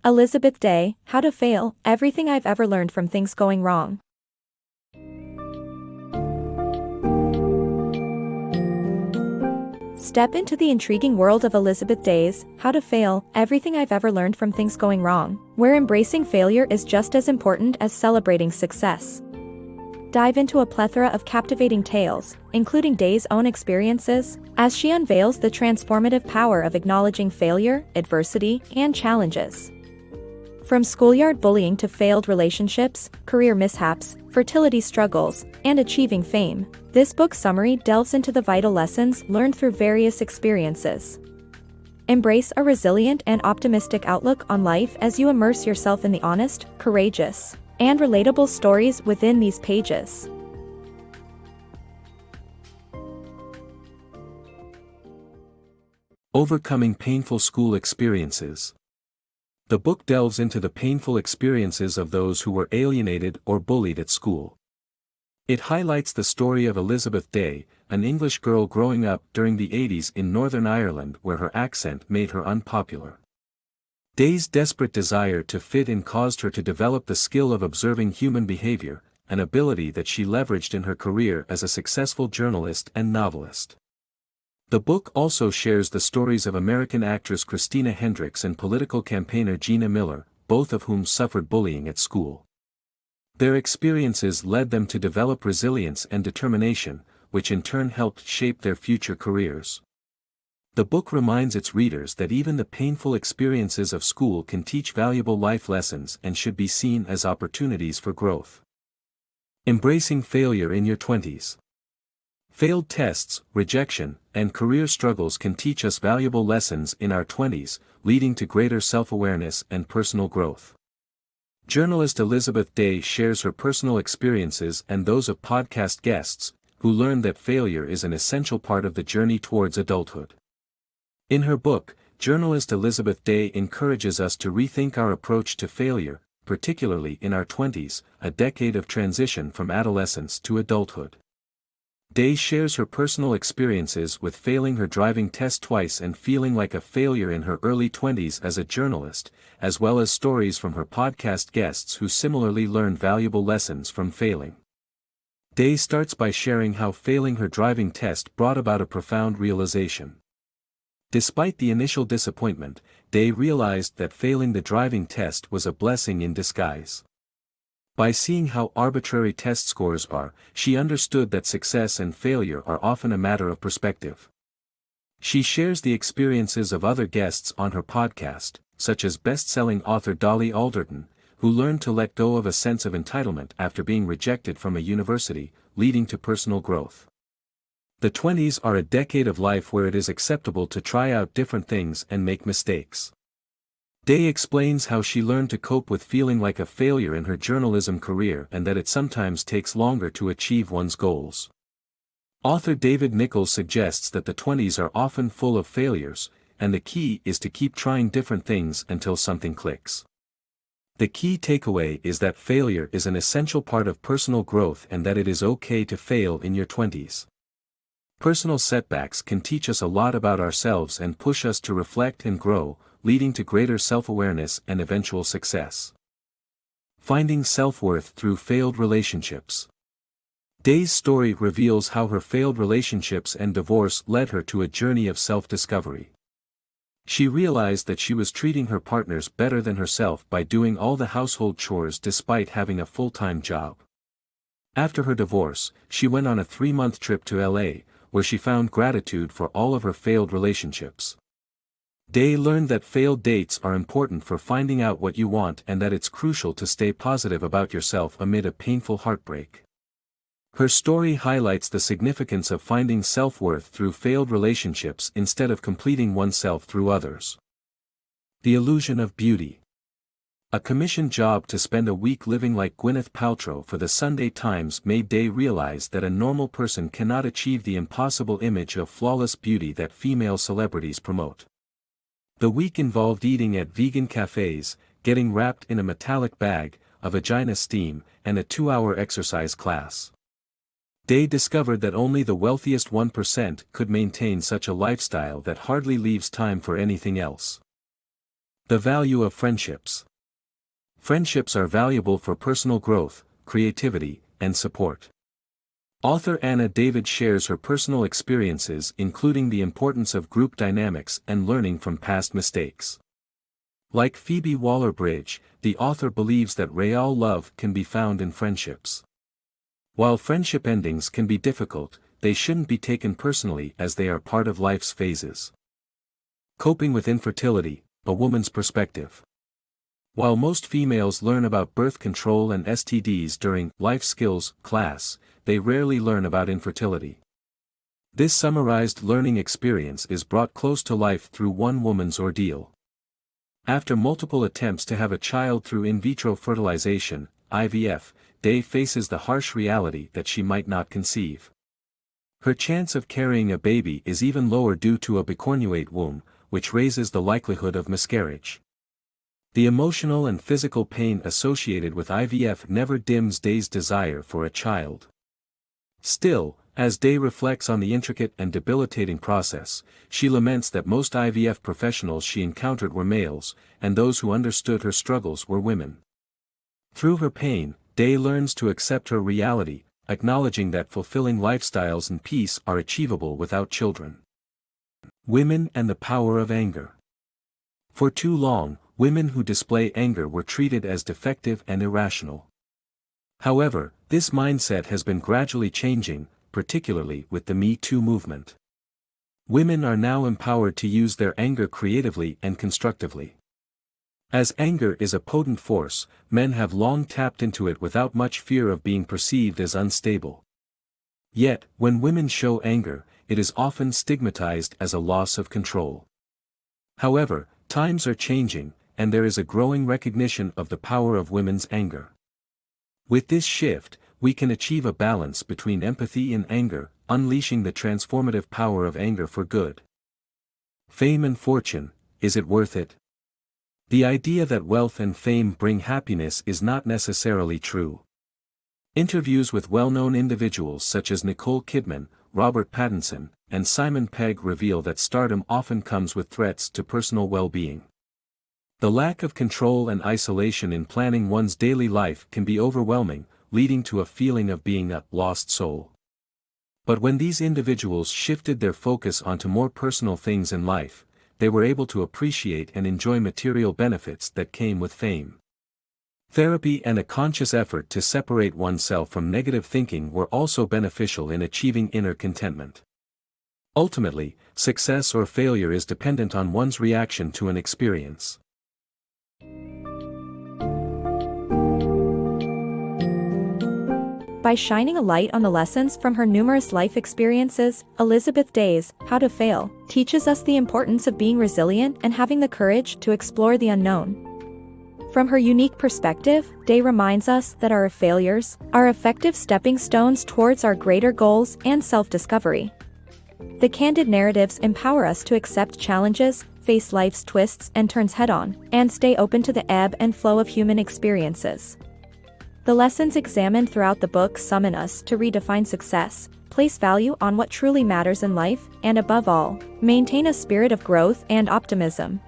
Elizabeth Day, How to Fail, Everything I've Ever Learned from Things Going Wrong. Step into the intriguing world of Elizabeth Day's How to Fail, Everything I've Ever Learned from Things Going Wrong, where embracing failure is just as important as celebrating success. Dive into a plethora of captivating tales, including Day's own experiences, as she unveils the transformative power of acknowledging failure, adversity, and challenges. From schoolyard bullying to failed relationships, career mishaps, fertility struggles, and achieving fame, this book summary delves into the vital lessons learned through various experiences. Embrace a resilient and optimistic outlook on life as you immerse yourself in the honest, courageous, and relatable stories within these pages. Overcoming painful school experiences. The book delves into the painful experiences of those who were alienated or bullied at school. It highlights the story of Elizabeth Day, an English girl growing up during the 80s in Northern Ireland where her accent made her unpopular. Day's desperate desire to fit in caused her to develop the skill of observing human behavior, an ability that she leveraged in her career as a successful journalist and novelist. The book also shares the stories of American actress Christina Hendricks and political campaigner Gina Miller, both of whom suffered bullying at school. Their experiences led them to develop resilience and determination, which in turn helped shape their future careers. The book reminds its readers that even the painful experiences of school can teach valuable life lessons and should be seen as opportunities for growth. Embracing failure in your 20s. Failed tests, rejection, and career struggles can teach us valuable lessons in our 20s, leading to greater self-awareness and personal growth. Journalist Elizabeth Day shares her personal experiences and those of podcast guests, who learned that failure is an essential part of the journey towards adulthood. In her book, journalist Elizabeth Day encourages us to rethink our approach to failure, particularly in our 20s, a decade of transition from adolescence to adulthood. Day shares her personal experiences with failing her driving test twice and feeling like a failure in her early 20s as a journalist, as well as stories from her podcast guests who similarly learned valuable lessons from failing. Day starts by sharing how failing her driving test brought about a profound realization. Despite the initial disappointment, Day realized that failing the driving test was a blessing in disguise. By seeing how arbitrary test scores are, she understood that success and failure are often a matter of perspective. She shares the experiences of other guests on her podcast, such as best-selling author Dolly Alderton, who learned to let go of a sense of entitlement after being rejected from a university, leading to personal growth. The 20s are a decade of life where it is acceptable to try out different things and make mistakes. Day explains how she learned to cope with feeling like a failure in her journalism career and that it sometimes takes longer to achieve one's goals. Author David Nichols suggests that the 20s are often full of failures, and the key is to keep trying different things until something clicks. The key takeaway is that failure is an essential part of personal growth and that it is okay to fail in your 20s. Personal setbacks can teach us a lot about ourselves and push us to reflect and grow, leading to greater self-awareness and eventual success. Finding self-worth through failed relationships. Day's story reveals how her failed relationships and divorce led her to a journey of self-discovery. She realized that she was treating her partners better than herself by doing all the household chores despite having a full-time job. After her divorce, she went on a 3-month trip to LA, where she found gratitude for all of her failed relationships. Day learned that failed dates are important for finding out what you want and that it's crucial to stay positive about yourself amid a painful heartbreak. Her story highlights the significance of finding self-worth through failed relationships instead of completing oneself through others. The illusion of beauty. A commissioned job to spend a week living like Gwyneth Paltrow for the Sunday Times made Day realize that a normal person cannot achieve the impossible image of flawless beauty that female celebrities promote. The week involved eating at vegan cafes, getting wrapped in a metallic bag, a vagina steam, and a 2-hour exercise class. Day discovered that only the wealthiest 1% could maintain such a lifestyle that hardly leaves time for anything else. The value of friendships. Friendships are valuable for personal growth, creativity, and support. Author Anna David shares her personal experiences, including the importance of group dynamics and learning from past mistakes. Like Phoebe Waller-Bridge, the author believes that real love can be found in friendships. While friendship endings can be difficult, they shouldn't be taken personally as they are part of life's phases. Coping with infertility, a woman's perspective. While most females learn about birth control and STDs during life skills class, they rarely learn about infertility. This summarized learning experience is brought close to life through one woman's ordeal. After multiple attempts to have a child through in vitro fertilization, IVF, Day faces the harsh reality that she might not conceive. Her chance of carrying a baby is even lower due to a bicornuate womb, which raises the likelihood of miscarriage. The emotional and physical pain associated with IVF never dims Day's desire for a child. Still, as Day reflects on the intricate and debilitating process, she laments that most IVF professionals she encountered were males, and those who understood her struggles were women. Through her pain, Day learns to accept her reality, acknowledging that fulfilling lifestyles and peace are achievable without children. Women and the power of anger. For too long, women who display anger were treated as defective and irrational. However, this mindset has been gradually changing, particularly with the Me Too movement. Women are now empowered to use their anger creatively and constructively. As anger is a potent force, men have long tapped into it without much fear of being perceived as unstable. Yet, when women show anger, it is often stigmatized as a loss of control. However, times are changing, and there is a growing recognition of the power of women's anger. With this shift, we can achieve a balance between empathy and anger, unleashing the transformative power of anger for good. Fame and fortune, is it worth it? The idea that wealth and fame bring happiness is not necessarily true. Interviews with well-known individuals such as Nicole Kidman, Robert Pattinson, and Simon Pegg reveal that stardom often comes with threats to personal well-being. The lack of control and isolation in planning one's daily life can be overwhelming, leading to a feeling of being a lost soul. But when these individuals shifted their focus onto more personal things in life, they were able to appreciate and enjoy material benefits that came with fame. Therapy and a conscious effort to separate oneself from negative thinking were also beneficial in achieving inner contentment. Ultimately, success or failure is dependent on one's reaction to an experience. By shining a light on the lessons from her numerous life experiences, Elizabeth Day's How to Fail teaches us the importance of being resilient and having the courage to explore the unknown. From her unique perspective, Day reminds us that our failures are effective stepping stones towards our greater goals and self-discovery. The candid narratives empower us to accept challenges, face life's twists and turns head-on, and stay open to the ebb and flow of human experiences. The lessons examined throughout the book summon us to redefine success, place value on what truly matters in life, and above all, maintain a spirit of growth and optimism.